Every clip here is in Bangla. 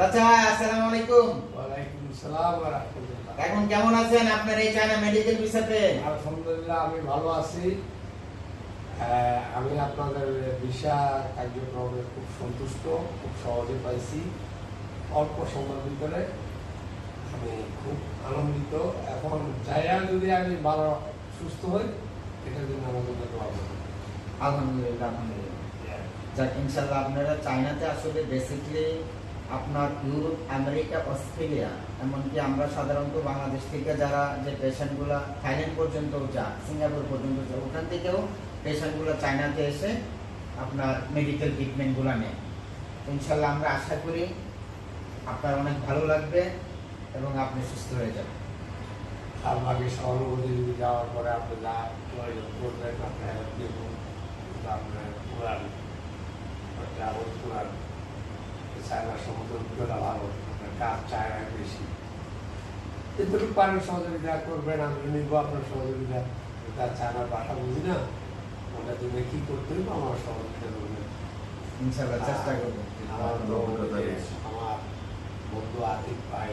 চাচা আসসালামু আলাইকুম। ওয়ালাইকুম আসসালাম ওয়া রাহমাতুল্লাহ। এখন কেমন আছেন আপনার এই চায়না মেডিকেল ভিসাতে? আলহামদুলিল্লাহ আমি ভালো আছি। আমি আপনাদের ভিসা কার্যক্রমে খুব সন্তুষ্ট, খুব সহজে পাইছি। অল্প সময়ের ভিতরে আমি খুব আনন্দিত। এখন যাইয়া যদি আমি ভালো সুস্থ হই, এটার জন্য আমাদের দোয়া করবেন। আলহামদুলিল্লাহ আলহামদুলিল্লাহ। যাক ইনশাআল্লাহ আপনারা চায়নাতে আসলে বেসিক্যালি আপনার ইউরোপ, আমেরিকা, অস্ট্রেলিয়া, এমনকি আমরা সাধারণত বাংলাদেশ থেকে যারা যে পেশেন্টগুলো থাইল্যান্ড পর্যন্ত যায়, সিঙ্গাপুর পর্যন্ত যায়, ওখান থেকেও পেশেন্টগুলো চায়নাতে এসে আপনার মেডিকেল ট্রিটমেন্টগুলো নেয়। ইনশাআল্লাহ আমরা আশা করি আপনার অনেক ভালো লাগবে এবং আপনি সুস্থ হয়ে যাবেন। আর বাকি সহানুভূতি যদি যাওয়ার পরে আপনি যা প্রয়োজন করবেন, আপনি হেল্প দেব। আপনার পুরান ট্রাভেল পুরান চায়না সমুদ্র অভিজ্ঞতা ভালো, আপনার কাজ চায়না বেশি। কিন্তু পারেন সহযোগিতা করবেন, আমি নিব আপনার সহযোগিতা। তার চায়নার ভাষা বুঝি না, ওটা জন্য কি করতে হইব আমার সহযোগিতা করবেন। ইনশাআল্লাহ চেষ্টা করব। আমার আমার বন্ধু আতিক ভাই,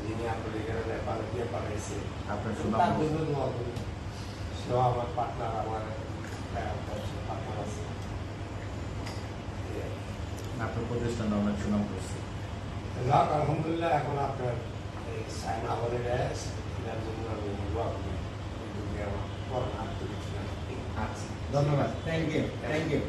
যিনি আপনার এখানে নেপালে দিয়ে পাঠাইছে, আপনার তার জন্য দোয়া করি। সেও আমার পার্টনার, আমার পার্টনার আছে। আপনার প্রতিষ্ঠান অনেক সুনাম করছে। যাক আলহামদুলিল্লাহ, এখন আপনার এই চায়না হলে এটার জন্য আমি দোয়া করি। কিন্তু আমার করোনা আচ্ছা ধন্যবাদ, থ্যাংক ইউ।